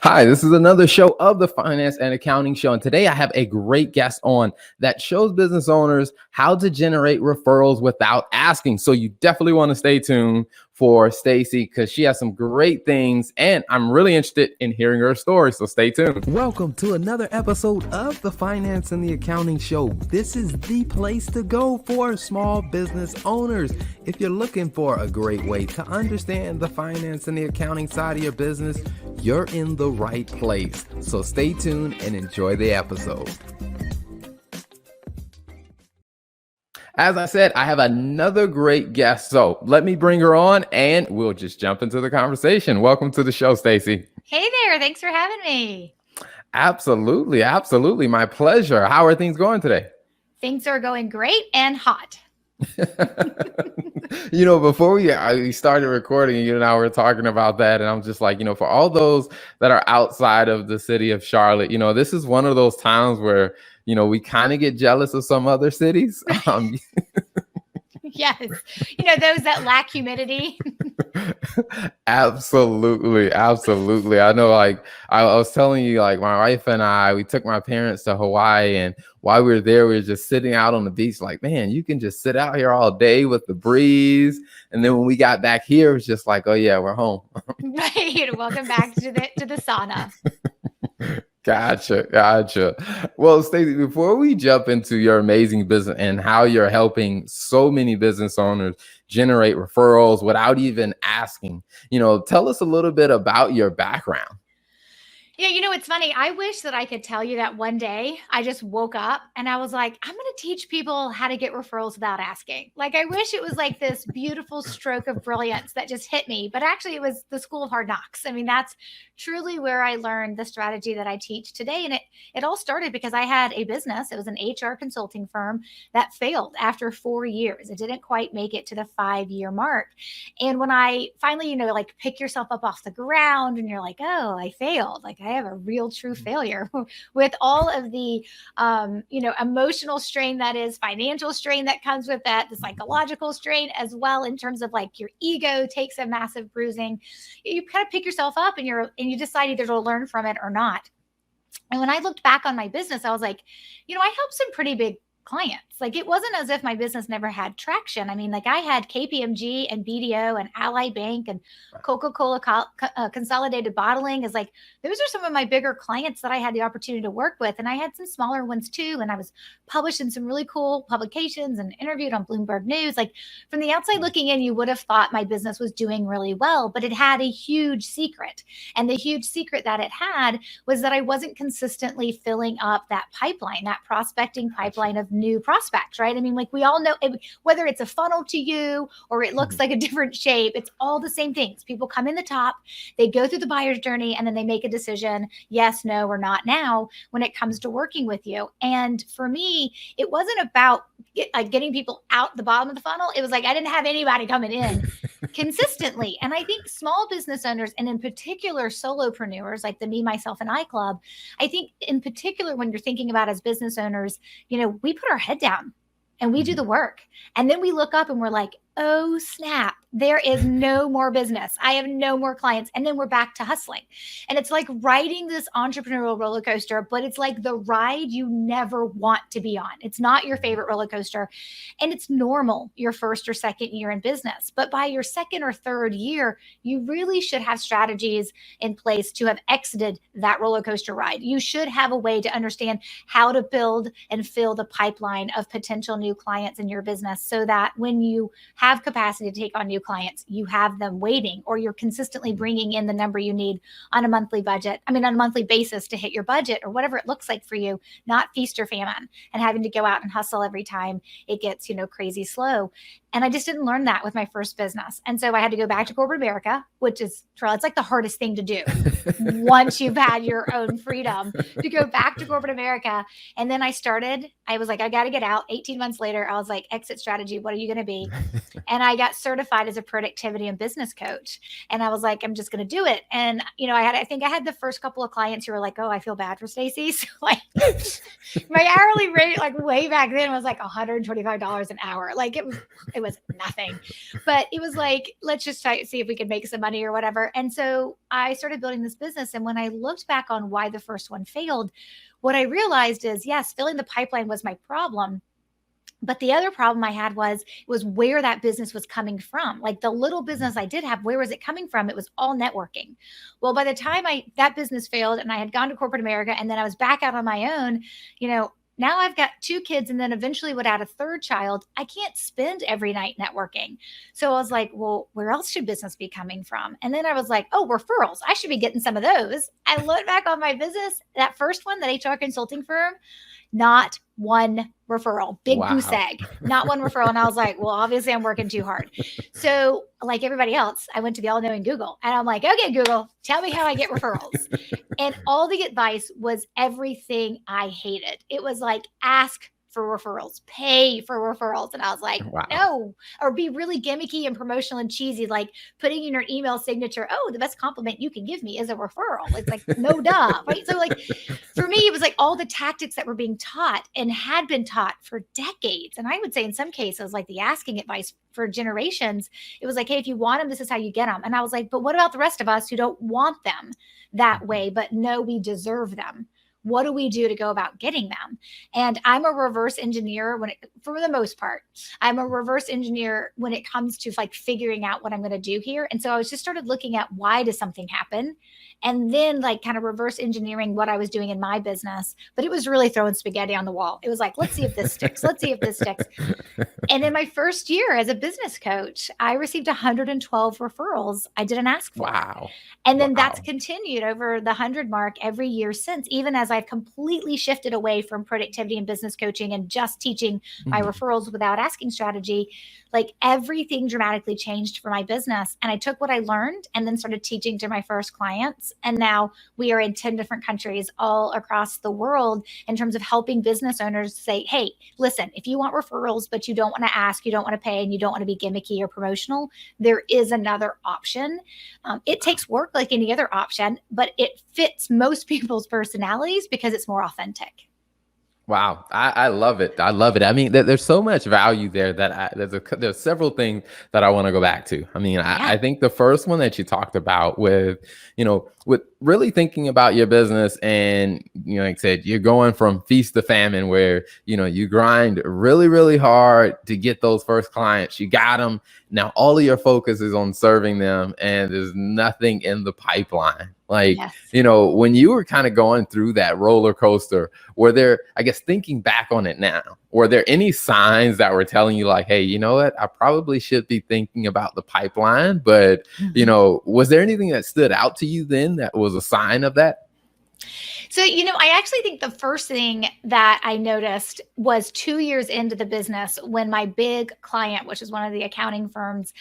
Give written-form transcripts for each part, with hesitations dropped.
Hi, this is another show of the Finance and Accounting Show. And today I have a great guest on that shows business owners how to generate referrals without asking. So you definitely want to stay tuned for Stacey because she has some great things and I'm really interested in hearing her story. So stay tuned. Welcome to another episode of the Finance and the Accounting Show. This is the place to go for small business owners. If you're looking for a great way to understand the finance and the accounting side of your business, you're in the right place. So stay tuned and enjoy the episode. As I said, I have another great guest. So let me bring her on and we'll just jump into the conversation. Welcome to the show, Stacey. Hey there. Thanks for having me. Absolutely. Absolutely. My pleasure. How are things going today? Things are going great and hot. Before we started recording, you and I were talking about that. And I'm just like, for all those that are outside of the city of Charlotte, this is one of those times where, we kind of get jealous of some other cities. Yes. Those that lack humidity. Absolutely. Absolutely. I know, I was telling you, my wife and we took my parents to Hawaii, and while we were there, we were just sitting out on the beach, man, you can just sit out here all day with the breeze. And then when we got back here, it was just like, oh yeah, we're home. Right. Welcome back to the sauna. Gotcha. Well, Stacey, before we jump into your amazing business and how you're helping so many business owners generate referrals without even asking, tell us a little bit about your background. Yeah, it's funny. I wish that I could tell you that one day I just woke up and I was like, I'm going to teach people how to get referrals without asking. I wish it was like this beautiful stroke of brilliance that just hit me. But actually, it was the School of Hard Knocks. I mean, that's truly where I learned the strategy that I teach today. And it all started because I had a business. It was an HR consulting firm that failed after 4 years. It didn't quite make it to the 5-year mark. And when I finally, pick yourself up off the ground and you're like, oh, I failed. I have a real true failure with all of the, emotional strain that is, financial strain that comes with that, the psychological strain as well in terms of your ego takes a massive bruising. You kind of pick yourself up and you decide either to learn from it or not. And when I looked back on my business, I was like, I helped some pretty big clients. It wasn't as if my business never had traction. I mean, I had KPMG and BDO and Ally Bank and Coca-Cola Consolidated Bottling those are some of my bigger clients that I had the opportunity to work with. And I had some smaller ones too. And I was published in some really cool publications and interviewed on Bloomberg News. From the outside looking in, you would have thought my business was doing really well, but it had a huge secret. And the huge secret that it had was that I wasn't consistently filling up that pipeline, that prospecting pipeline of new prospects, right? I mean, we all know whether it's a funnel to you or it looks like a different shape, it's all the same things. People come in the top, they go through the buyer's journey, and then they make a decision, yes, no, or not now when it comes to working with you. And for me, it wasn't about getting people out the bottom of the funnel. It was I didn't have anybody coming in consistently. And I think small business owners, and in particular solopreneurs like the Me, Myself, and I Club, I think in particular when you're thinking about as business owners, we put our head down and we do the work. And then we look up and we're like, oh, snap, there is no more business. I have no more clients. And then we're back to hustling. And it's like riding this entrepreneurial roller coaster, but it's like the ride you never want to be on. It's not your favorite roller coaster. And it's normal your first or second year in business. But by your second or third year, you really should have strategies in place to have exited that roller coaster ride. You should have a way to understand how to build and fill the pipeline of potential new clients in your business so that when you have capacity to take on new clients, you have them waiting, or you're consistently bringing in the number you need on a monthly basis to hit your budget or whatever it looks like for you, not feast or famine and having to go out and hustle every time it gets, crazy slow. And I just didn't learn that with my first business. And so I had to go back to corporate America, which is, it's the hardest thing to do once you've had your own freedom to go back to corporate America. And then I was like, I got to get out. 18 months later, I was like, exit strategy, what are you going to be? And I got certified as a productivity and business coach. And I was like, I'm just going to do it. And, I think I had the first couple of clients who were like, oh, I feel bad for Stacey. So my hourly rate, way back then was $125 an hour. It was nothing, but it was like, let's just see if we could make some money or whatever. And so I started building this business. And when I looked back on why the first one failed, what I realized is, yes, filling the pipeline was my problem. But the other problem I had was where that business was coming from. Like the little business I did have, where was it coming from? It was all networking. Well, by the time that business failed and I had gone to corporate America and then I was back out on my own, now I've got 2 kids and then eventually would add a 3rd child. I can't spend every night networking. So I was like, well, where else should business be coming from? And then I was like, oh, referrals. I should be getting some of those. I looked back on my business, that first one, that HR consulting firm, not one referral, big goose egg, not one referral. And I was like, well, obviously I'm working too hard. So like everybody else, I went to the all-knowing Google and I'm like, okay, Google, tell me how I get referrals. And all the advice was everything I hated. It was like, ask for referrals, pay for referrals. And I was like, no, or be really gimmicky and promotional and cheesy, like putting in your email signature, oh, the best compliment you can give me is a referral. It's like, no duh, right? So like, for me, it was like all the tactics that were being taught and had been taught for decades. And I would say in some cases, like the asking advice for generations, it was like, hey, if you want them, this is how you get them. And I was like, but what about the rest of us who don't want them that way, but know we deserve them? What do we do to go about getting them? And I'm a reverse engineer for the most part. I'm a reverse engineer when it comes to like figuring out what I'm going to do here. And so I was just started looking at why does something happen? And then like kind of reverse engineering what I was doing in my business. But it was really throwing spaghetti on the wall. It was like, let's see if this sticks. Let's see if this sticks. And in my first year as a business coach, I received 112 referrals I didn't ask for. Wow. And then that's continued over the 100 mark every year since, even as I've completely shifted away from productivity and business coaching and just teaching my referrals without asking strategy. Like everything dramatically changed for my business. And I took what I learned and then started teaching to my first clients. And now we are in 10 different countries all across the world in terms of helping business owners say, hey, listen, if you want referrals, but you don't want to ask, you don't want to pay, and you don't want to be gimmicky or promotional, there is another option. It takes work like any other option, but it fits most people's personalities because it's more authentic. Wow. I love it. I love it. I mean, there's so much value there that there's several things that I want to go back to. I mean, I think the first one that you talked about with really thinking about your business and, like I said, you're going from feast to famine where, you grind really, really hard to get those first clients. You got them. Now all of your focus is on serving them and there's nothing in the pipeline. Like, when you were kind of going through that roller coaster, were there, I guess, thinking back on it now, were there any signs that were telling you like, hey, you know what, I probably should be thinking about the pipeline, but, was there anything that stood out to you then that was a sign of that? So, I actually think the first thing that I noticed was 2 years into the business when my big client, which is one of the accounting firms,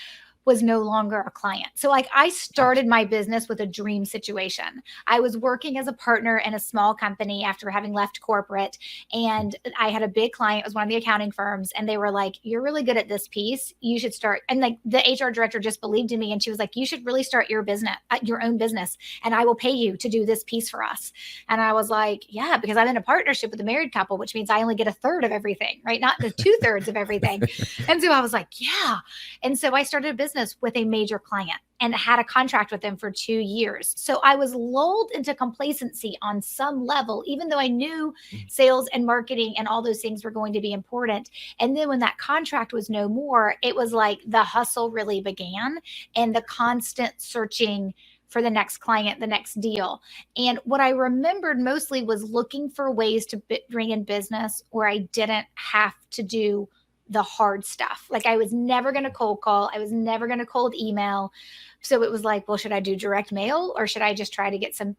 was no longer a client. So like I started my business with a dream situation. I was working as a partner in a small company after having left corporate. And I had a big client, it was one of the accounting firms. And they were like, you're really good at this piece. You should start. And like the HR director just believed in me. And she was like, you should really start your business, your own business. And I will pay you to do this piece for us. And I was like, yeah, because I'm in a partnership with a married couple, which means I only get 1/3 of everything, right? Not the 2/3 of everything. And so I was like, yeah. And so I started a business with a major client and had a contract with them for 2 years. So I was lulled into complacency on some level, even though I knew sales and marketing and all those things were going to be important. And then when that contract was no more, it was like the hustle really began and the constant searching for the next client, the next deal. And what I remembered mostly was looking for ways to bring in business where I didn't have to do the hard stuff. Like I was never going to cold call. I was never going to cold email. So it was like, well, should I do direct mail or should I just try to get some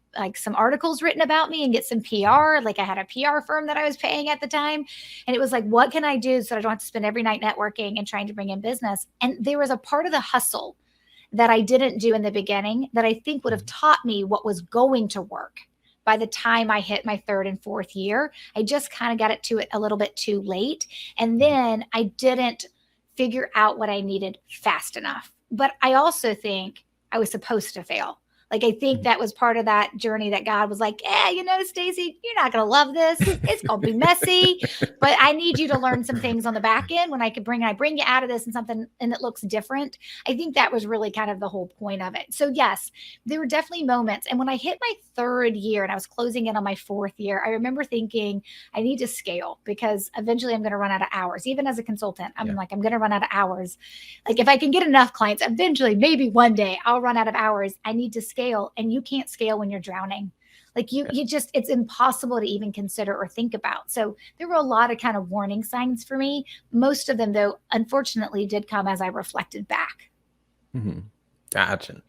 articles written about me and get some PR? Like I had a PR firm that I was paying at the time. And it was like, what can I do so I don't have to spend every night networking and trying to bring in business? And there was a part of the hustle that I didn't do in the beginning that I think would have taught me what was going to work. By the time I hit my 3rd and 4th year, I just kind of got it to it a little bit too late. And then I didn't figure out what I needed fast enough. But I also think I was supposed to fail. Like, I think that was part of that journey that God was like, Stacey, you're not going to love this. It's going to be messy, but I need you to learn some things on the back end when I bring you out of this and something, and it looks different. I think that was really kind of the whole point of it. So yes, there were definitely moments. And when I hit my 3rd year and I was closing in on my 4th year, I remember thinking I need to scale because eventually I'm going to run out of hours. Even as a consultant, I'm like, I'm going to run out of hours. Like if I can get enough clients, eventually, maybe one day I'll run out of hours. I need to scale, and you can't scale when you're drowning. Like you just, it's impossible to even consider or think about. So there were a lot of kind of warning signs for me. Most of them, though, unfortunately did come as I reflected back. Mm-hmm. Gotcha.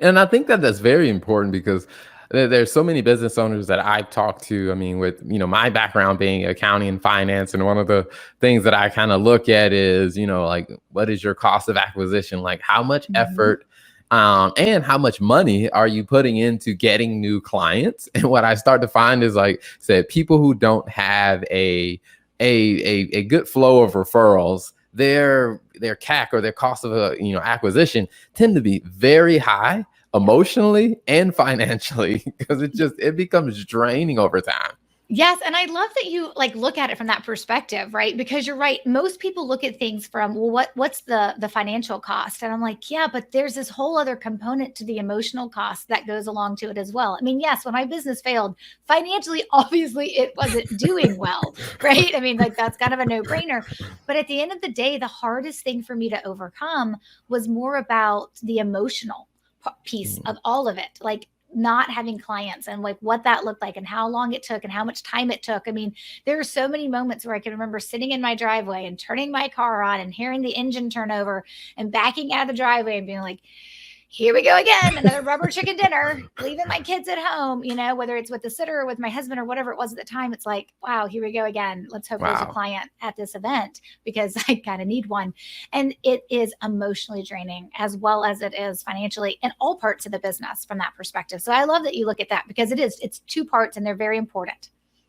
And I think that that's very important because there's so many business owners that I've talked to. I mean, with, my background being accounting and finance. And one of the things that I kind of look at is, like, what is your cost of acquisition? Like how much effort and how much money are you putting into getting new clients? And what I start to find is, like I said, people who don't have a good flow of referrals, their CAC or their cost of acquisition tend to be very high emotionally and financially, because it becomes draining over time. Yes. And I love that you look at it from that perspective, right? Because you're right. Most people look at things from, well, what's the financial cost? And I'm like, yeah, but there's this whole other component to the emotional cost that goes along to it as well. I mean, yes, when my business failed financially, obviously it wasn't doing well, right? I mean, that's kind of a no-brainer. But at the end of the day, the hardest thing for me to overcome was more about the emotional piece of all of it. Like, not having clients and what that looked like and how long it took and how much time it took. I mean, there are so many moments where I can remember sitting in my driveway and turning my car on and hearing the engine turn over and backing out of the driveway and being like, here we go again, another rubber chicken dinner, leaving my kids at home, whether it's with the sitter or with my husband or whatever it was at the time. It's like, wow, here we go again. Let's hope there's a client at this event because I kind of need one. And it is emotionally draining as well as it is financially in all parts of the business from that perspective. So I love that you look at that because it's 2 parts and they're very important.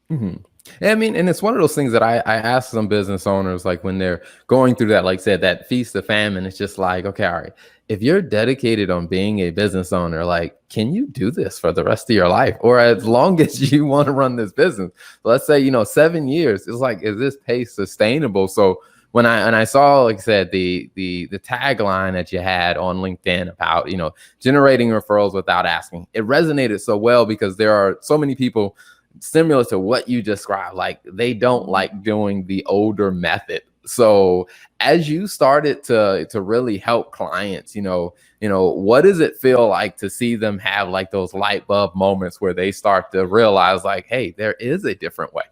Mm-hmm. I mean, and it's one of those things that I ask some business owners, like when they're going through that, like I said, that feast of famine, it's just like, okay, all right, if you're dedicated on being a business owner, like, can you do this for the rest of your life or as long as you want to run this business? Let's say, 7 years, it's like, is this pace sustainable? So when I saw, like I said, the tagline that you had on LinkedIn about, generating referrals without asking, it resonated so well because there are so many people similar to what you described, like they don't like doing the older method. So as you started to really help clients, what does it feel like to see them have like those light bulb moments where they start to realize like, hey, there is a different way?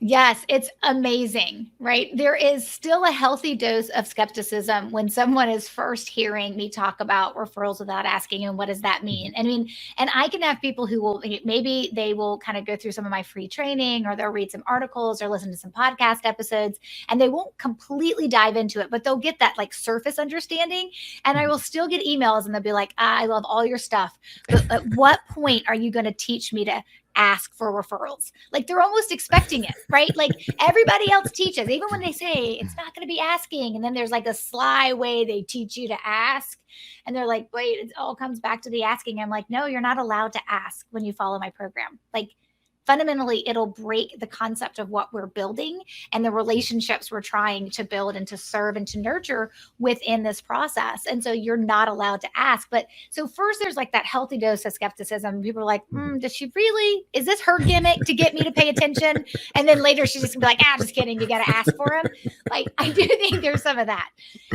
Yes, it's amazing, right? There is still a healthy dose of skepticism when someone is first hearing me talk about referrals without asking, and what does that mean? I mean, and I can have people who will, maybe they will kind of go through some of my free training, or they'll read some articles or listen to some podcast episodes, and they won't completely dive into it, but they'll get that surface understanding. And I will still get emails and they'll be like, I love all your stuff, but at what point are you going to teach me to ask for referrals? Like they're almost expecting it, right? Like everybody else teaches, even when they say it's not going to be asking. And then there's a sly way they teach you to ask. And they're like, wait, it all comes back to the asking. I'm like, no, you're not allowed to ask when you follow my program. Fundamentally, it'll break the concept of what we're building and the relationships we're trying to build and to serve and to nurture within this process. And so you're not allowed to ask. But so first there's that healthy dose of skepticism. People are like, does she really, is this her gimmick to get me to pay attention? And then later she's just gonna be like, just kidding. You got to ask for him. I do think there's some of that.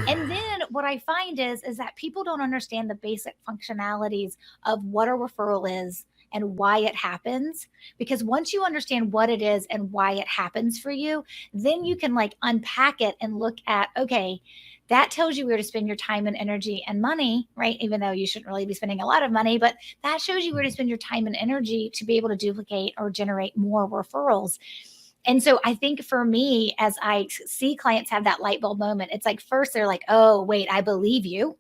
And then what I find is that people don't understand the basic functionalities of what a referral is and why it happens. Because once you understand what it is and why it happens for you, then you can unpack it and look at, okay, that tells you where to spend your time and energy and money, right? Even though you shouldn't really be spending a lot of money, but that shows you where to spend your time and energy to be able to duplicate or generate more referrals. And so I think for me, as I see clients have that light bulb moment, it's first they're like, oh, wait, I believe you.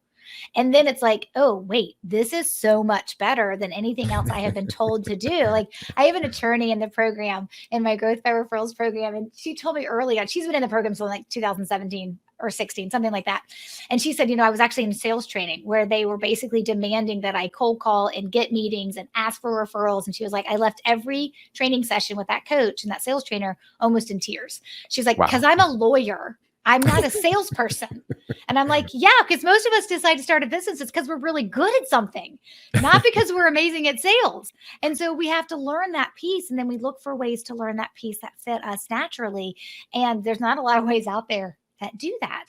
And then it's like, oh, wait, this is so much better than anything else I have been told to do. I have an attorney in the program, in my Growth by Referrals program, and she told me early on, she's been in the program since 2017. or 16, something like that. And she said, I was actually in sales training where they were basically demanding that I cold call and get meetings and ask for referrals. And she was like, I left every training session with that coach and that sales trainer almost in tears. She's like, because I'm a lawyer. I'm not a salesperson. And I'm like, yeah, because most of us decide to start a business. It's because we're really good at something, not because we're amazing at sales. And so we have to learn that piece. And then we look for ways to learn that piece that fit us naturally. And there's not a lot of ways out there that do that.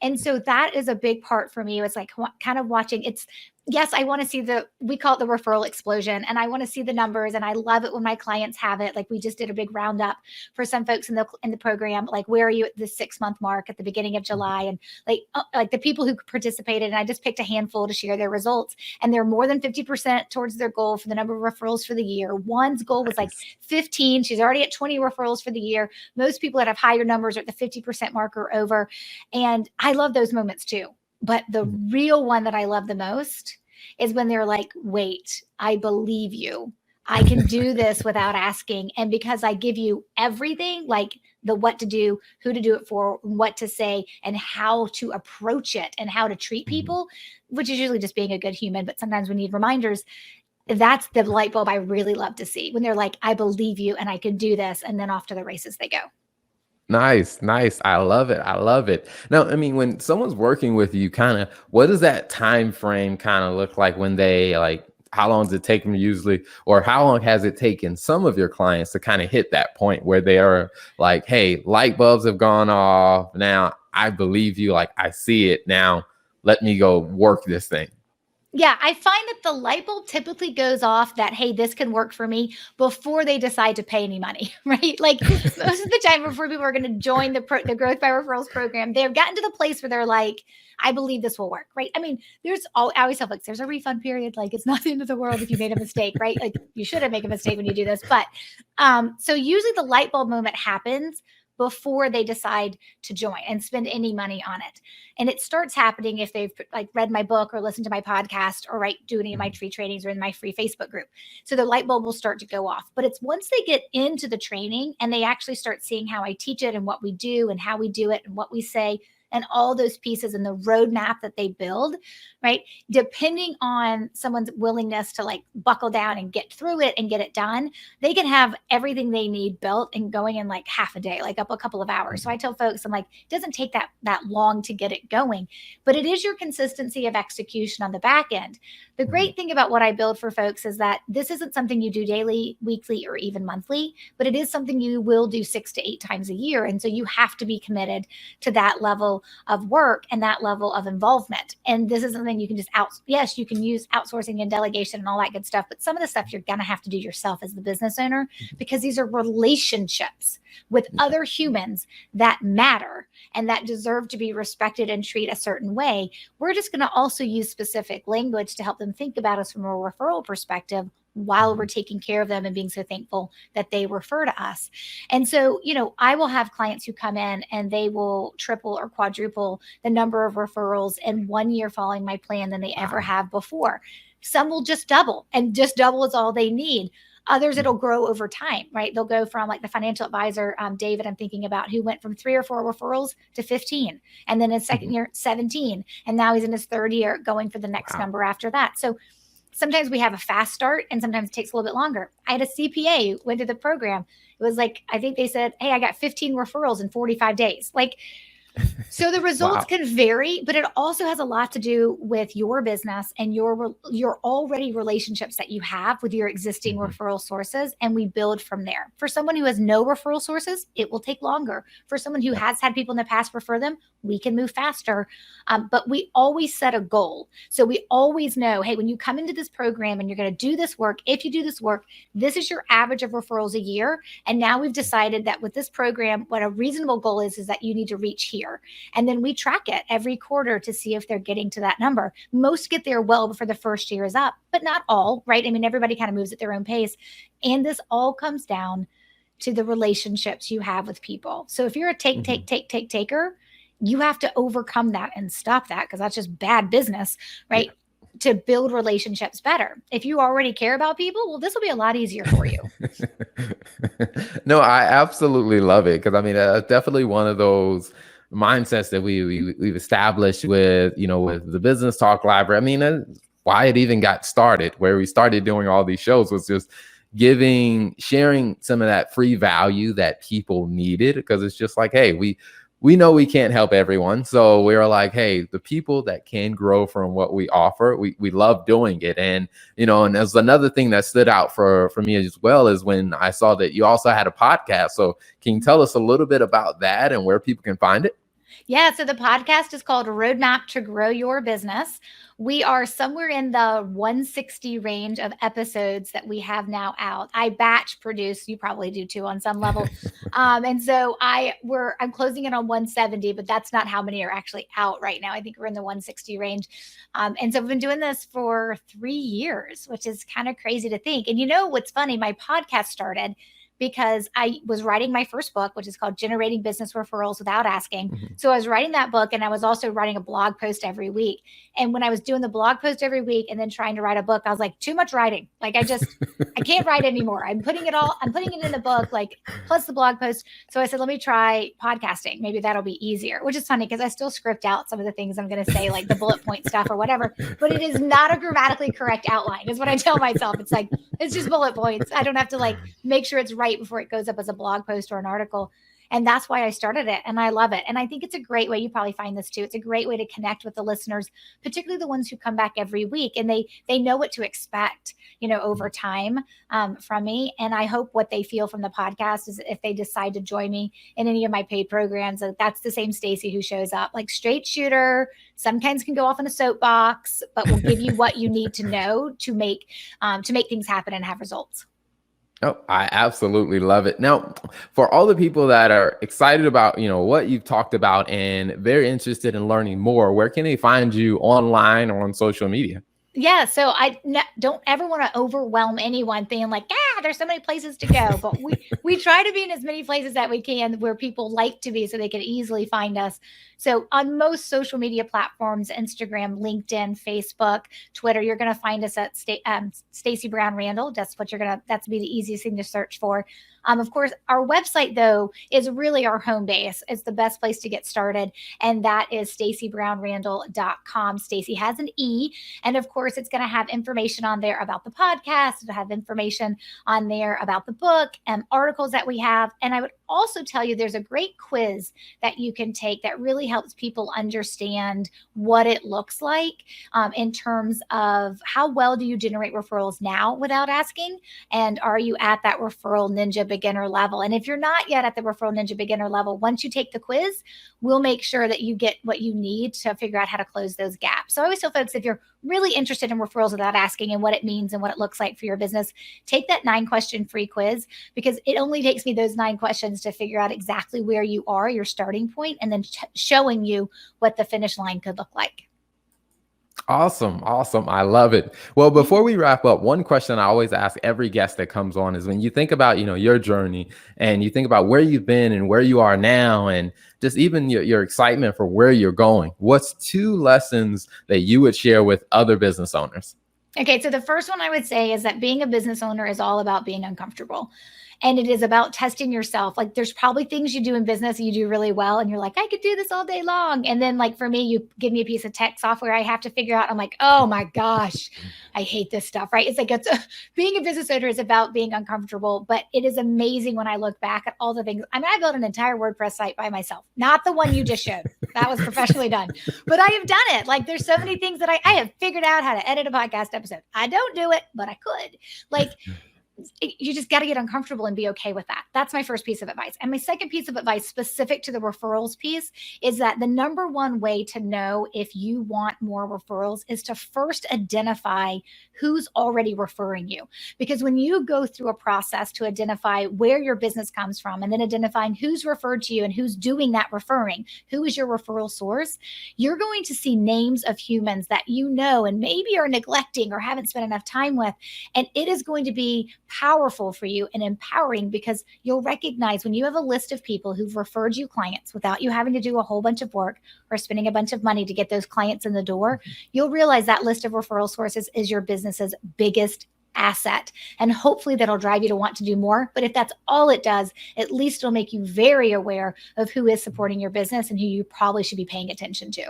And so that is a big part for me. It's like kind of watching yes, I want to see we call it the referral explosion, and I want to see the numbers, and I love it when my clients have it. Like we just did a big roundup for some folks in the program, like where are you at the 6-month mark at the beginning of July, and like the people who participated, and I just picked a handful to share their results, and they're more than 50% towards their goal for the number of referrals for the year. One's goal was like 15. She's already at 20 referrals for the year. Most people that have higher numbers are at the 50% mark or over, and I love those moments too. But the real one that I love the most is when they're like, wait, I believe you. I can do this without asking. And because I give you everything, like the what to do, who to do it for, what to say, and how to approach it and how to treat people, which is usually just being a good human. But sometimes we need reminders. That's the light bulb I really love to see when they're like, I believe you and I can do this. And then off to the races they go. Nice. I love it. Now, I mean, when someone's working with you, what does that time frame kind of look like when they how long does it take them usually, or how long has it taken some of your clients to kind of hit that point where they are like, hey, light bulbs have gone off. Now I believe you. Like I see it now. Let me go work this thing. Yeah, I find that the light bulb typically goes off that, hey, this can work for me before they decide to pay any money, right? Like most of the time before people are going to join the Growth by Referrals program, they've gotten to the place where they're like, I believe this will work, right? I mean, I always tell folks, there's a refund period. Like it's not the end of the world if you made a mistake, right? Like you shouldn't make a mistake when you do this. But so usually the light bulb moment happens before they decide to join and spend any money on it. And it starts happening if they've read my book or listened to my podcast or do any of my free trainings or in my free Facebook group. So the light bulb will start to go off. But it's once they get into the training and they actually start seeing how I teach it and what we do and how we do it and what we say and all those pieces and the roadmap that they build, right? Depending on someone's willingness to buckle down and get through it and get it done, they can have everything they need built and going in half a day, up a couple of hours. So I tell folks, I'm like, it doesn't take that long to get it going, but it is your consistency of execution on the back end. The great thing about what I build for folks is that this isn't something you do daily, weekly, or even monthly, but it is something you will do 6 to 8 times a year. And so you have to be committed to that level of work and that level of involvement. And this is something you can just yes, you can use outsourcing and delegation and all that good stuff. But some of the stuff you're going to have to do yourself as the business owner, because these are relationships with other humans that matter and that deserve to be respected and treated a certain way. We're just going to also use specific language to help them think about us from a referral perspective while we're taking care of them and being so thankful that they refer to us. And so, I will have clients who come in and they will triple or quadruple the number of referrals in 1 year following my plan than they ever have before. Some will just double, and just double is all they need. Others, it'll grow over time, right? They'll go from the financial advisor, David, I'm thinking about, who went from 3 or 4 referrals to 15, and then his second year, 17. And now he's in his third year going for the next number after that. So sometimes we have a fast start and sometimes it takes a little bit longer. I had a CPA who went to the program. It was I think they said, hey, I got 15 referrals in 45 days. So the results can vary, but it also has a lot to do with your business and your already relationships that you have with your existing referral sources. And we build from there. For someone who has no referral sources, it will take longer. For someone who has had people in the past refer them, we can move faster. But we always set a goal. So we always know, hey, when you come into this program and you're going to do this work, if you do this work, this is your average of referrals a year. And now we've decided that with this program, what a reasonable goal is that you need to reach here. And then we track it every quarter to see if they're getting to that number. Most get there well before the first year is up, but not all, right? I mean, everybody kind of moves at their own pace. And this all comes down to the relationships you have with people. So if you're a taker, you have to overcome that and stop that, because that's just bad business, right? To build relationships better. If you already care about people, well, this will be a lot easier for you. No, I absolutely love it. Because I mean, definitely one of those mindsets that we've established with, with the Business Talk Library. I mean, that's why it even got started, where we started doing all these shows, was just sharing some of that free value that people needed, because it's just like, hey, we know we can't help everyone. So we were like, hey, the people that can grow from what we offer, we love doing it. And, and there's another thing that stood out for me as well, is when I saw that you also had a podcast. So can you tell us a little bit about that and where people can find it? Yeah, so the podcast is called Roadmap to Grow Your Business. We are somewhere in the 160 range of episodes that we have now out. I batch produce, you probably do too on some level. And so I'm closing in on 170, but that's not how many are actually out right now. I think we're in the 160 range. And so we've been doing this for 3 years, which is kind of crazy to think. And what's funny, my podcast started because I was writing my first book, which is called Generating Business Referrals Without Asking. Mm-hmm. So I was writing that book, and I was also writing a blog post every week. And when I was doing the blog post every week and then trying to write a book, I was like, too much writing. Like, I can't write anymore. I'm putting it in the book, like, plus the blog post. So I said, let me try podcasting. Maybe that'll be easier, which is funny because I still script out some of the things I'm going to say, like the bullet point stuff or whatever, but it is not a grammatically correct outline is what I tell myself. It's like, it's just bullet points. I don't have to make sure it's right before it goes up as a blog post or an article. And that's why I started it. And I love it. And I think it's a great way. You probably find this too. It's a great way to connect with the listeners, particularly the ones who come back every week. And they know what to expect, over time from me. And I hope what they feel from the podcast is, if they decide to join me in any of my paid programs, that's the same Stacey who shows up, like straight shooter, sometimes can go off in a soapbox, but will give you what you need to know to make things happen and have results. Oh, I absolutely love it. Now, for all the people that are excited about, what you've talked about and very interested in learning more, where can they find you online or on social media? Yeah, so I don't ever want to overwhelm anyone being like, there's so many places to go. But we try to be in as many places that we can where people like to be so they can easily find us. So on most social media platforms, Instagram, LinkedIn, Facebook, Twitter, you're going to find us at Stacey Brown Randall. That's be the easiest thing to search for. Of course, our website, though, is really our home base. It's the best place to get started. And that is StaceyBrownRandall.com. Stacey has an E. And of course, it's going to have information on there about the podcast. It'll have information on there about the book and articles that we have. And I would also tell you there's a great quiz that you can take that really helps people understand what it looks like in terms of how well do you generate referrals now without asking? And are you at that referral ninja beginner level? And if you're not yet at the referral ninja beginner level, once you take the quiz, we'll make sure that you get what you need to figure out how to close those gaps. So I always tell folks, if you're really interested in referrals without asking and what it means and what it looks like for your business, take that 9-question free quiz, because it only takes me those 9 questions to figure out exactly where you are, your starting point, and then showing you what the finish line could look like. Awesome. I love it. Well, before we wrap up, one question I always ask every guest that comes on is, when you think about, your journey and you think about where you've been and where you are now, and just even your excitement for where you're going, what's 2 lessons that you would share with other business owners? Okay. So the first one I would say is that being a business owner is all about being uncomfortable. And it is about testing yourself. Like, there's probably things you do in business you do really well, and you're like, I could do this all day long. And then, like, for me, you give me a piece of tech software I have to figure out. I'm like, oh my gosh, I hate this stuff, right? It's like, being a business owner is about being uncomfortable, but it is amazing when I look back at all the things. I mean, I built an entire WordPress site by myself, not the one you just showed. That was professionally done, but I have done it. Like, there's so many things that I have figured out how to edit a podcast episode. I don't do it, but I could. Like, you just got to get uncomfortable and be okay with that. That's my first piece of advice. And my second piece of advice, specific to the referrals piece, is that the number one way to know if you want more referrals is to first identify who's already referring you. Because when you go through a process to identify where your business comes from, and then identifying who's referred to you and who's doing that referring, who is your referral source, you're going to see names of humans that you know and maybe are neglecting or haven't spent enough time with. And it is going to be powerful for you and empowering, because you'll recognize when you have a list of people who've referred you clients without you having to do a whole bunch of work or spending a bunch of money to get those clients in the door, you'll realize that list of referral sources is your business's biggest asset. And hopefully that'll drive you to want to do more. But if that's all it does, at least it'll make you very aware of who is supporting your business and who you probably should be paying attention to.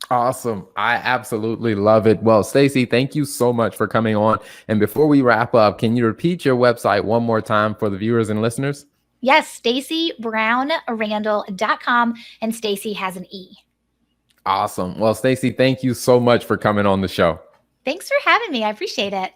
Awesome. I absolutely love it. Well, Stacey, thank you so much for coming on. And before we wrap up, can you repeat your website one more time for the viewers and listeners? Yes, StaceyBrownRandall.com, and Stacey has an E. Awesome. Well, Stacey, thank you so much for coming on the show. Thanks for having me. I appreciate it.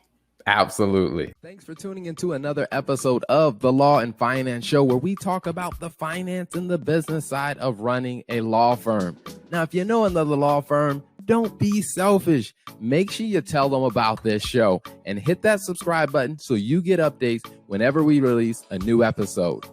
Absolutely. Thanks for tuning into another episode of the Law and Finance Show, where we talk about the finance and the business side of running a law firm. Now, if you know another law firm, don't be selfish. Make sure you tell them about this show and hit that subscribe button so you get updates whenever we release a new episode.